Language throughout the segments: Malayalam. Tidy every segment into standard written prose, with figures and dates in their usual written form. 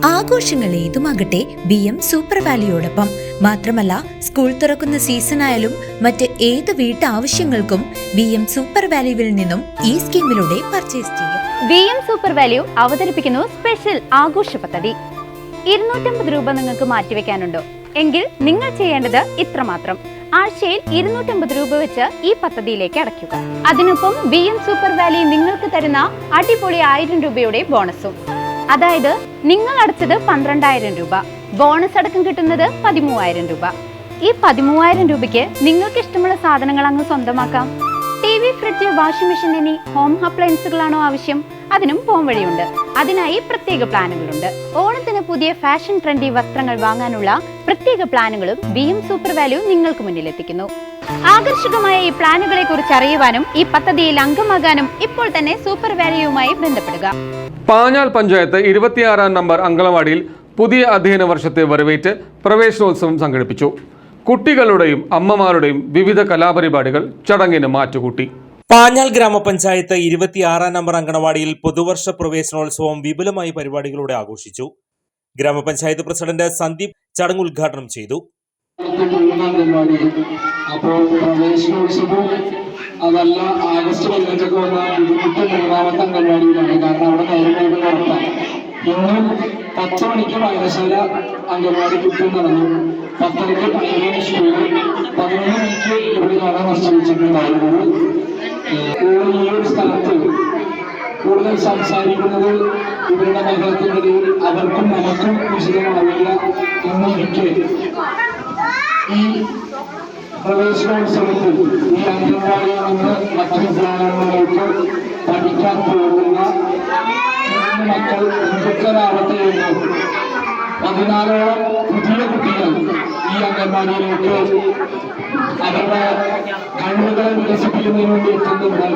ആഘോഷങ്ങൾ ഏതുമാകട്ടെ BM സൂപ്പർ വാലിയോടൊപ്പം. മാത്രമല്ല, സ്കൂൾ തുറക്കുന്ന സീസണായാലും മറ്റ് ഏത് വീട്ടാവശ്യങ്ങൾക്കും BM സൂപ്പർ വാല്യൂവിൽ നിന്നും ഈ സ്കീമിലൂടെ പർച്ചേസ് ചെയ്യാം. BM സൂപ്പർ വാല്യൂ അവതരിപ്പിക്കുന്നു സ്പെഷ്യൽ ആഘോഷ പദ്ധതി. 250 രൂപ നിങ്ങൾക്ക് മാറ്റിവെക്കാനുണ്ടോ? എങ്കിൽ നിങ്ങൾ ചെയ്യേണ്ടത് ഇത്രമാത്രം: ആഴ്ചയിൽ 250 രൂപ വെച്ച് ഈ പദ്ധതിയിലേക്ക് അടയ്ക്കുക. അതിനൊപ്പം BM സൂപ്പർ വാല്യൂ നിങ്ങൾക്ക് തരുന്ന അടിപൊളി 1000 രൂപയുടെ ബോണസും. അതായത് നിങ്ങൾ അടച്ചത് 12,000 രൂപ, ബോണസ് അടക്കം കിട്ടുന്നത് 13,000 രൂപ. ഈ 13,000 രൂപയ്ക്ക് നിങ്ങൾക്ക് ഇഷ്ടമുള്ള സാധനങ്ങൾ അങ്ങ് സ്വന്തമാക്കാം. TV, ഫ്രിഡ്ജ്, വാഷിംഗ് മെഷീൻ എന്നീ ഹോം അപ്ലയൻസുകളാണോ ആവശ്യം? അതിനും പോം വഴിയുണ്ട്. അതിനായി പ്രത്യേക പ്ലാനുകളുണ്ട്. ഓണത്തിന് പുതിയ ഫാഷൻ ട്രെൻഡി വസ്ത്രങ്ങൾ വാങ്ങാനുള്ള പ്രത്യേക പ്ലാനുകളും BM സൂപ്പർ വാല്യൂ നിങ്ങൾക്ക് മുന്നിലെത്തിക്കുന്നു. ആകർഷകമായ ഈ പ്ലാനുകളെ കുറിച്ച് അറിയുവാനും ഈ പദ്ധതിയിൽ അംഗമാകാനും ഇപ്പോൾ തന്നെ സൂപ്പർ വാല്യൂവുമായി ബന്ധപ്പെടുക. പാഞ്ഞാൽ പഞ്ചായത്ത് 26-ാം നമ്പർ അങ്കണവാടിയിൽ പുതിയ അധ്യയന വർഷത്തെ വരവേറ്റ് പ്രവേശനോത്സവം സംഘടിപ്പിച്ചു. കുട്ടികളുടെയും അമ്മമാരുടെയും വിവിധ കലാപരിപാടികൾ ചടങ്ങിന് മാറ്റുകൂട്ടി. പാഞ്ഞാൽ ഗ്രാമപഞ്ചായത്ത് 26-ാം നമ്പർ അങ്കണവാടിയിൽ പുതുവർഷ പ്രവേശനോത്സവം വിപുലമായി പരിപാടികളോടെ ആഘോഷിച്ചു. ഗ്രാമപഞ്ചായത്ത് പ്രസിഡന്റ് സന്ദീപ് ചടങ്ങ് ഉദ്ഘാടനം ചെയ്തു. അപ്പോൾ പ്രവേശനോത്സവം അതല്ല, ആഗസ്റ്റ് 15 വന്ന ബുദ്ധിമുട്ട് 3-ാമത്തെ അംഗൻവാടിയിലാണ്. കാരണം അവിടെ നേരമായിട്ട് നടത്താം. ഇന്ന് 10 മണിക്ക് വായനശാല അംഗൻവാടി കുട്ടി നടന്നു, 10:30 പയ്യന്നൂർ സ്കൂളിൽ, 11 മണിക്ക് ഇവിടെ കാണാൻ നിശ്ചയിച്ചിട്ടുണ്ടായിരുന്നത്. ഈ ഒരു സ്ഥലത്ത് കൂടുതൽ സംസാരിക്കുന്നത് ഇവരുടെ മഹത്വത്തിനിടയിൽ അവർക്കും നമുക്കും ഉചിതമാവില്ല എന്നിരിക്കെ ഈ പ്രവേശനോത്സവത്തിൽ ഈ അംഗൻവാടിയിൽ നിന്ന് മറ്റു വിദ്യാലയങ്ങളിലേക്ക് പഠിക്കാൻ പോകുന്ന മക്കൾ എന്തൊക്കെയാവട്ടെ എന്ന് 14ഓളം പുതിയ കുട്ടികൾ ഈ അംഗൻവാടിയിലേക്ക് അവരുടെ കഴിവുകളെ വികസിപ്പിക്കുന്നതിന് വേണ്ടി എത്തുന്നുണ്ട്.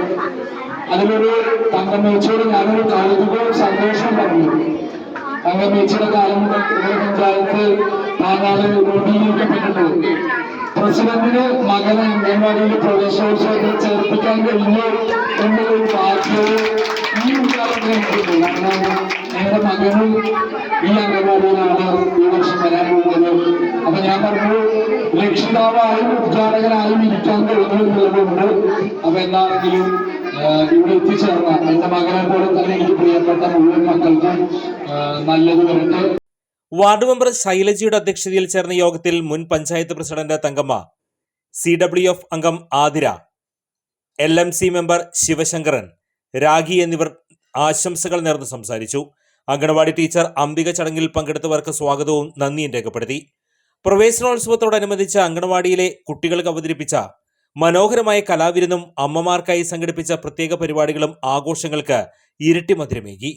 അതിലൊരു തങ്കമ്മേച്ചയോട് ഞാനൊരു കൗതുകവും സന്തോഷം പറഞ്ഞു. തങ്കമ്മേച്ചയുടെ കാലം മുതൽ പഞ്ചായത്ത് പാഞ്ഞാല് രൂപീകരിക്കപ്പെട്ടിട്ടുണ്ട്. പ്രസിഡന്റിന് മകനെ അംഗൻവാടിയിൽ പ്രവേശനോത്സവത്തിൽ ചേർപ്പിക്കാൻ കഴിഞ്ഞു എന്നുള്ളൊരു ഭാഗ്യവും ഈ ഉദാഹരണത്തിനുണ്ട്. കാരണം എന്റെ മകനും ഈ അംഗൻവാടിയിലാണ് ഈ വർഷം വരാൻ പോകുന്നത്. അപ്പൊ ഞാൻ പറഞ്ഞു, രക്ഷിതാവായും ഉദ്ഘാടകനായും ഇരിക്കാൻ കഴിയുന്നുള്ളതുകൊണ്ട് അപ്പൊ എന്താണെങ്കിലും ഇവിടെ എത്തിച്ചേർന്ന എന്റെ മകനെ പോലെ തന്നെ എനിക്ക് പ്രിയപ്പെട്ട മുഴുവൻ മക്കൾക്കും നല്ലത് വരട്ടെ. വാർഡ് മെമ്പർ ശൈലജയുടെ അധ്യക്ഷതയിൽ ചേർന്ന യോഗത്തിൽ മുൻ പഞ്ചായത്ത് പ്രസിഡന്റ് തങ്കമ്മ, CWF അംഗം ആതിര, LMC മെമ്പർ ശിവശങ്കരൻ, രാഖി എന്നിവർ ആശംസകൾ നേർന്ന് സംസാരിച്ചു. അങ്കണവാടി ടീച്ചർ അംബിക ചടങ്ങിൽ പങ്കെടുത്തവർക്ക് സ്വാഗതവും നന്ദിയും രേഖപ്പെടുത്തി. പ്രവേശനോത്സവത്തോടനുബന്ധിച്ച് അങ്കണവാടിയിലെ കുട്ടികൾക്ക് അവതരിപ്പിച്ച മനോഹരമായ കലാവിരുന്നും അമ്മമാർക്കായി സംഘടിപ്പിച്ച പ്രത്യേക പരിപാടികളും ആഘോഷങ്ങൾക്ക് ഇരട്ടി മധുരമേകി.